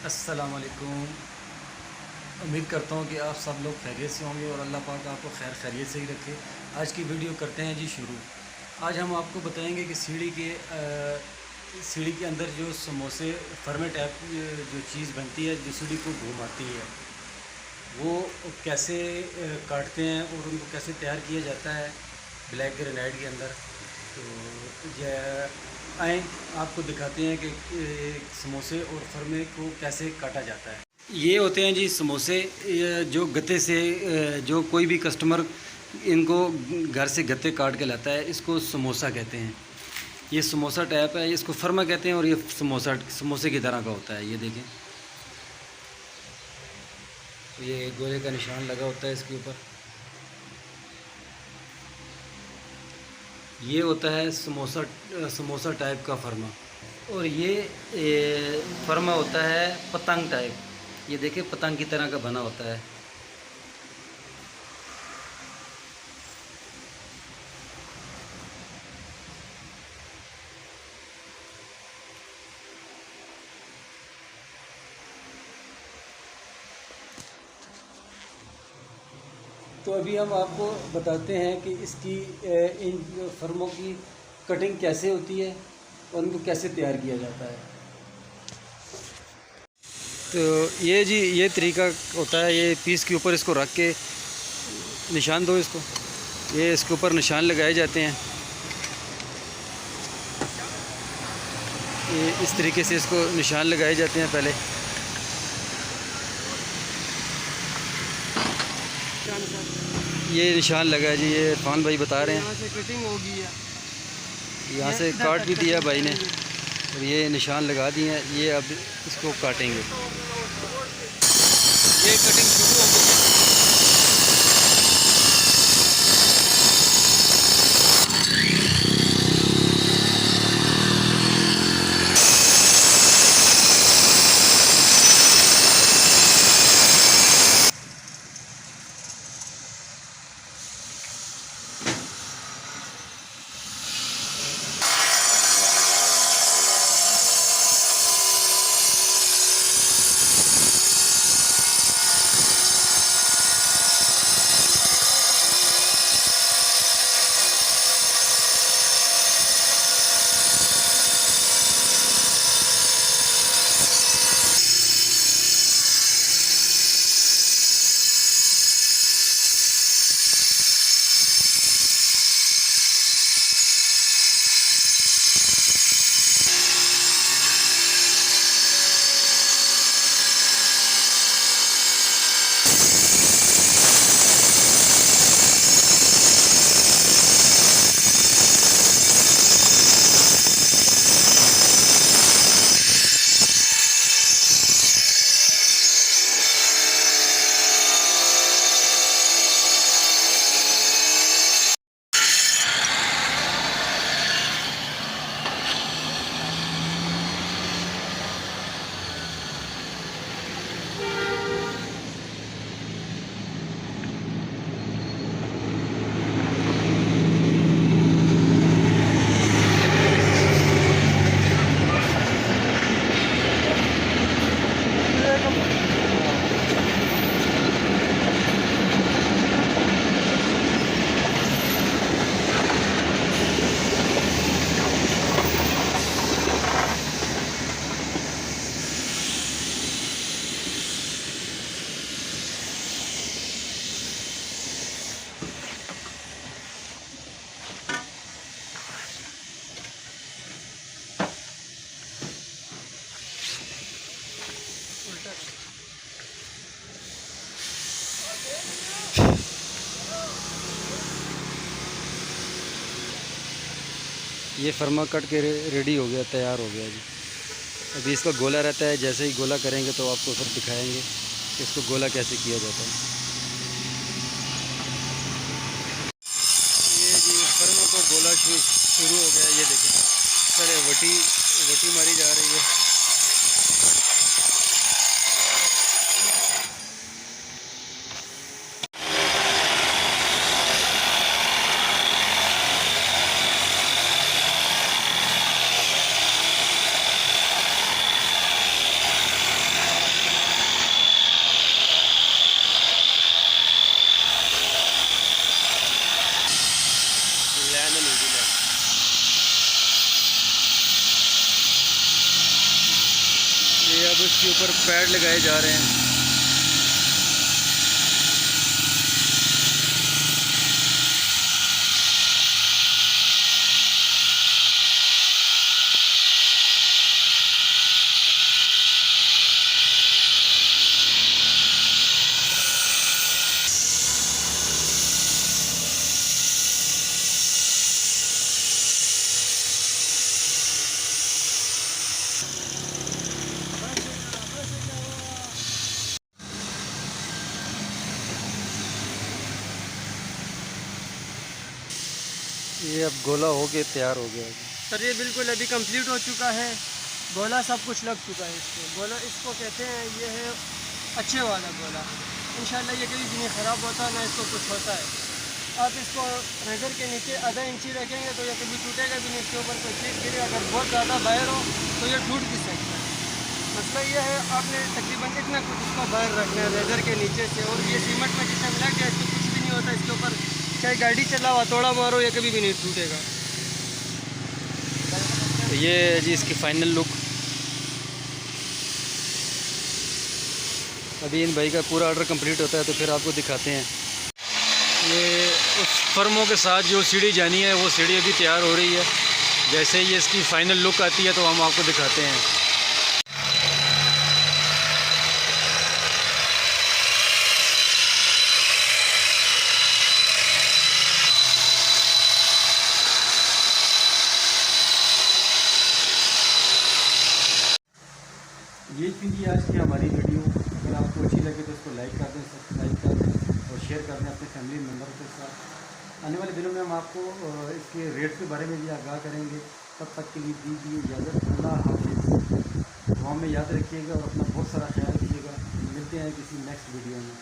अस्सलाम वालेकुम। उम्मीद करता हूँ कि आप सब लोग खैरियत से होंगे और अल्लाह पाक आपको खैरियत से ही रखे। आज की वीडियो करते हैं जी शुरू। आज हम आपको बताएंगे कि सीढ़ी के अंदर जो समोसे फर्मे टाइप जो चीज़ बनती है जो सीढ़ी को घुमाती है, वो कैसे काटते हैं और उनको कैसे तैयार किया जाता है ब्लैक ग्रेनाइट के अंदर। तो आए आपको दिखाते हैं कि समोसे और फर्मे को कैसे काटा जाता है। ये होते हैं जी समोसे, ये जो गत्ते से जो कोई भी कस्टमर इनको घर से गत्ते काट के लाता है, इसको समोसा कहते हैं। ये समोसा टाइप है, इसको फर्मा कहते हैं और ये समोसे की तरह का होता है। ये देखें, ये गोले का निशान लगा होता है इसके ऊपर। ये होता है समोसा टाइप का फर्मा। और ये फर्मा होता है पतंग टाइप। ये देखिए पतंग की तरह का बना होता है। तो अभी हम आपको बताते हैं कि इसकी इन फर्मों की कटिंग कैसे होती है और इनको कैसे तैयार किया जाता है। तो ये जी ये तरीका होता है। ये पीस के ऊपर इसको रख के निशान दो इसको, ये इसके ऊपर निशान लगाए जाते हैं। ये इस तरीके से इसको निशान लगाए जाते हैं पहले। ये निशान लगा है जी, ये इरफान भाई बता रहे हैं। यहाँ से कटिंग होगी है, यहाँ से काट भी दिया भाई ने और ये निशान लगा दिए हैं। ये अब इसको काटेंगे। ये कटिंग शुरू हो गई है। ये फर्मा कट के रेडी हो गया, तैयार हो गया जी। अभी इसका गोला रहता है, जैसे ही गोला करेंगे तो आपको फिर दिखाएंगे कि इसको गोला कैसे किया जाता है। ये जी फर्मा को गोला शुरू हो गया। ये देखें, पहले वटी वटी मारी जा रही है। ये अब इसके ऊपर पैड लगाए जा रहे हैं। ये अब गोला हो के तैयार हो गया है सर। ये बिल्कुल अभी कंप्लीट हो चुका है, गोला सब कुछ लग चुका है इसको। गोला इसको कहते हैं, ये है अच्छे वाला गोला। इंशाल्लाह ये कभी भी नहीं ख़राब होता, ना इसको कुछ होता है। आप इसको रेजर के नीचे आधा इंची रखेंगे तो ये कभी टूटेगा भी नहीं। इसके ऊपर कोई चीज़ गिरे, अगर बहुत ज़्यादा बाहर हो तो ये टूट भी सकता है। मसला ये है, आपने तकरीबन इतना कुछ इसको बाहर रखना है रेजर के नीचे से। और ये सीमेंट में जितना मिला गया इसको कुछ भी नहीं होता। इसके ऊपर चाहे गाड़ी चला हुआ थोड़ा मारो, ये कभी भी नहीं टूटेगा। तो ये जी इसकी फ़ाइनल लुक। अभी इन भाई का पूरा ऑर्डर कंप्लीट होता है तो फिर आपको दिखाते हैं। ये उस फर्मों के साथ जो सीढ़ी जानी है वो सीढ़ी अभी तैयार हो रही है। जैसे ही इसकी फ़ाइनल लुक आती है तो हम आपको दिखाते हैं। ये थी आज की हमारी वीडियो। अगर आपको अच्छी लगे तो इसको लाइक कर दें, सब्सक्राइब कर दें और शेयर कर दें अपने फैमिली मेम्बर के साथ। आने वाले दिनों में हम आपको इसके रेट के बारे में भी आगाह करेंगे। तब तक के लिए दीजिए इजाज़त। अल्लाह हाफिज़। दुआ में याद रखिएगा और अपना बहुत सारा ख्याल रखिएगा। मिलते हैं किसी नेक्स्ट वीडियो में।